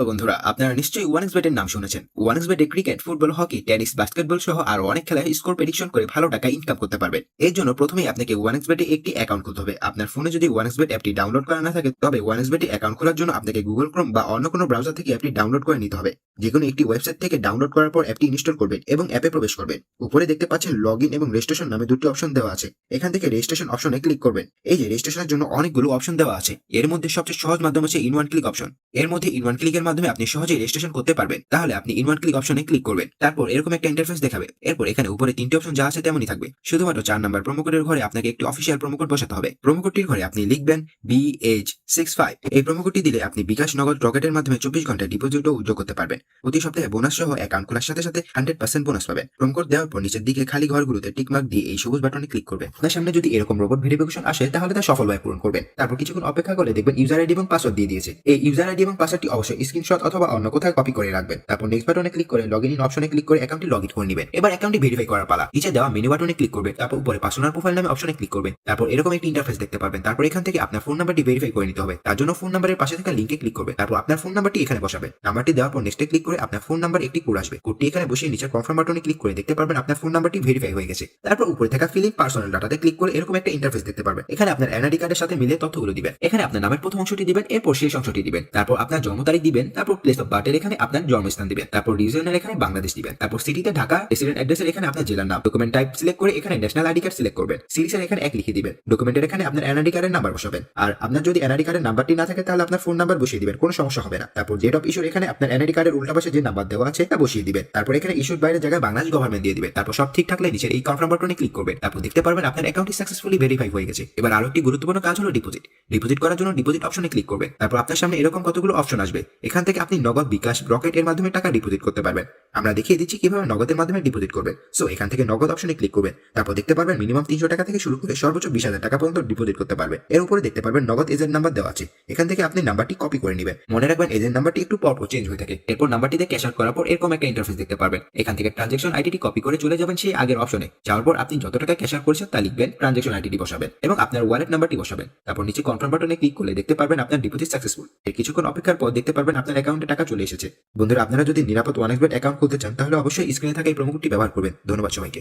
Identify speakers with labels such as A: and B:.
A: তো বন্ধুরা, আপনারা নিশ্চয়ই ওয়ানএক্সবেট এর নাম শুনেছেন। ওয়ানএক্সবেটে cricket, football, hockey, tennis, basketball সহ আরো অনেক খেলায় স্কোর প্রেডিকশন করে ভালো টাকা ইনকাম করতে পারবেন। এর জন্য প্রথমেই আপনাকে ওয়ানএক্সবেটে একটি অ্যাকাউন্ট খুলতে হবে। আপনার ফোনে যদি ওয়ানএক্সবেট অ্যাপটি ডাউনলোড করা না থাকে, তবে ওয়ানএক্সবেটে অ্যাকাউন্ট খোলার জন্য আপনাকে গুগল ক্রোম বা অন্য কোনো ব্রাউজার থেকে অ্যাপটি ডাউনলোড করে নিতে হবে। যেকোনো একটি ওয়েবসাইট থেকে ডাউনলোড করার পর অ্যাপটি ইনস্টল করবেন এবং অ্যাপে প্রবেশ করবেন। উপরে দেখতে পাচ্ছেন লগইন এবং রেজিস্ট্রেশন নামে দুটি অপশন দেওয়া আছে। এখান থেকে রেজিস্ট্রেশন অপশনে ক্লিক করবেন। এই যে রেজিস্ট্রেশনের জন্য অনেকগুলো অপশন দেওয়া আছে। এর মধ্যে সবচেয়ে সহজ মাধ্যম হচ্ছে ইন ওয়ান ক্লিক অপশন। এর মধ্যে ইন ওয়ান ক্লিকের মাধ্যমে আপনি সহজেই রেজিস্ট্রেশন করতে পারবেন। তাহলে আপনি ইন ওয়ান ক্লিক অপশনে ক্লিক করবেন। তারপর এরকম একটা ইন্টারফেস দেখাবে। এরপর এখানে উপরে তিনটি অপশন যা আছে তেমনই থাকবে। শুধুমাত্র 4 নাম্বার প্রোমো কোডের ঘরে আপনাকে একটি অফিসিয়াল প্রোমো কোড বসাতে হবে। প্রোমো কোডটির ঘরে আপনি লিখবেন BH65। এই প্রোমো কোডটি দিলে আপনি বিকাশ নগদ রকেটের মাধ্যমে 24 ঘন্টায় ডিপোজিটও উইথড্র করতে পারবেন। প্রতি সপ্তাহে বোনাস সহ অ্যাকাউন্ট খোলার সাথে সাথে 100% বোনাস পাবেন। প্রোমো কোড দেওয়ার পর নিচের দিকে খালি ঘরগুলোতে টিক মার্ক দিয়ে এই সবুজ বাটনে ক্লিক করবেন। আপনার সামনে যদি এরকম রোবট ভেরিফিকেশন আসে, তাহলে তা সফলভাবে পূরণ করবেন। তারপর কিছুক্ষণ অপেক্ষা করে দেখবেন ইউজার আইডি এবং পাসওয়ার্ড দিয়ে দিয়েছে। এই ইউজার আইডি এবং পাসওয়ার্ডটি অবশ্যই স্ক্রিনশট অথবা অন্য কোথাও কপি করে রাখবেন। তারপর নেক্সট বাটনে ক্লিক করে লগইন অপশনে ক্লিক করে অ্যাকাউন্টটি লগইন করে নেবেন। এবার অ্যাকাউন্টটি ভেরিফাই করার পালা। নিচে দেওয়া মেনু বাটনে ক্লিক করবেন। তারপর উপরে পার্সোনাল প্রোফাইল নামে অপশনে ক্লিক করবেন। তারপর এরকম একটি ইন্টারফেস দেখতে পারবেন। তারপর এখান থেকে আপনার ফোন নাম্বারটি ভেরিফাই করে নিতে হবে। তার জন্য ফোন নাম্বারের পাশে থাকা লিংকে ক্লিক করবেন। তারপর আপনার ফোন নাম্বারটি এখানে বসাবেন। নাম্বারটি দেওয়ার পর নেক্সটে ক্লিক করে আপনার ফোন নাম্বার একটি কোড আসবে। কোডটি এখানে বসিয়ে নিচে কনফার্ম বাটনে ক্লিক করে দেখতে পারবেন আপনার ফোন নাম্বারটি ভেরিফাই হয়ে গেছে। তারপর উপরে থাকা ফিলিং পার্সোনাল ডাটাতে ক্লিক করে এরকম একটা ইন্টারফেস দেখতে পারবেন। এখানে আপনার এনআইডি কার্ডের সাথে মিলে তথ্যগুলো দিবেন। এখানে আপনার নামের প্রথম অংশটি দিবেন, এরপর শেষ অংশটি দিবেন। তারপর আপনার জন্ম তারিখ দিবেন। তারপর প্লেস অফ বার্থের এখানে আপনার জন্মস্থান দিবেন। তারপর রিজনের এখানে বাংলাদেশ দিবেন। তারপর সিটিতে ঢাকা, রেসিডেন্ট অ্যাড্রেসের এখানে আপনার জেলার নাম। ডকুমেন্ট টাইপ সিলেক্ট করে এখানে ন্যাশনাল আইডি কার্ড সিলেক্ট করবেন। সিরিজের এখানে 1 লিখে দিবেন। ডকুমেন্টের এখানে আপনার এনআইডি কার্ডের নাম্বার বসাবেন। আর আপনার যদি এনআইডি কার্ডের নাম্বারটি না থাকে, তাহলে আপনার ফোন নাম্বার বসিয়ে দিবেন, কোনো সমস্যা হবে না। তারপর ডেট অফ ইস্যুর এখানে আপনার এনআইডি কার্ডের উল্টা পাশে যে নাম্বার দেওয়া আছে তা বসিয়ে দিবেন। তারপর এখানে ইস্যুর বাইরের জায়গায় বাংলাদেশ গভর্নমেন্ট দিয়ে দিবেন। তারপর সব ঠিক থাকলে নিচের এই কনফার্ম বাটনে ক্লিক করবেন। তারপর দেখতে পারবেন আপনার অ্যাকাউন্টটি সাকসেসফুলি ভেরিফাই হয়ে গেছে। এবার আরো একটি গুরুত্বপূর্ণ কাজ হলো ডিপোজিট। ডিপোজিট করার জন্য ডিপোজিট অপশনে ক্লিক করবেন। তারপর আপনার সামনে এরকম কতগুলো অপশন আসবে। এখান থেকে আপনি নগদ, বিকাশ, রকেট এর মাধ্যমে টাকা ডিপোজিট করতে পারবেন। আমরা দেখিয়ে দিচ্ছি কিভাবে নগদের মাধ্যমে ডিপোজিট করবেন। সো এখান থেকে নগদ অপশনে ক্লিক করবেন। তারপর দেখতে পারবেন মিনিমাম 300 টাকা থেকে শুরু করে সর্বোচ্চ 20,000 টাকা পর্যন্ত ডিপোজিট করতে পারবেন। এর উপরে দেখতে পারবেন নগদ এজেন্ট নাম্বার দেওয়া আছে। এখান থেকে আপনি নাম্বারটি কপি করে নেবেন। মনে রাখবেন এজেন্ট নাম্বারটি একটু পরপর চেঞ্জ হয়ে থাকে। এরপর নাম্বারটিতে ক্যাশ আউট করার পর এরকম একটা ইন্টারফেস দেখতে পারবেন। এখান থেকে ট্রানজাকশন আইডিটি কপি করে চলে যাবেন সেই আগের অপশনে। যাওয়ার পর আপনি যত টাকা ক্যাশ আউট করেছেন তা লিখবেন, ট্রানজাকশন আইডিটি বসাবেন এবং আপনার ওয়ালেট নাম্বারটি বসাবেন। তারপর নিচে কনফার্ম বাটনে ক্লিক করলে দেখতে পারবেন আপনার ডিপোজিট সাকসেসফুল। এর কিছুক্ষণ অপেক্ষার পর দেখতে পারবেন আপনার অ্যাকাউন্টে টাকা চলে এসেছে। বন্ধুরা, আপনারা যদি নিরাপদ ওয়ানএক্সবেট অ্যাকাউন্ট খুলতে চান, তাহলে অবশ্যই স্ক্রিনে থাকা এই প্রোমো কোডটি ব্যবহার করবেন। ধন্যবাদ সবাইকে।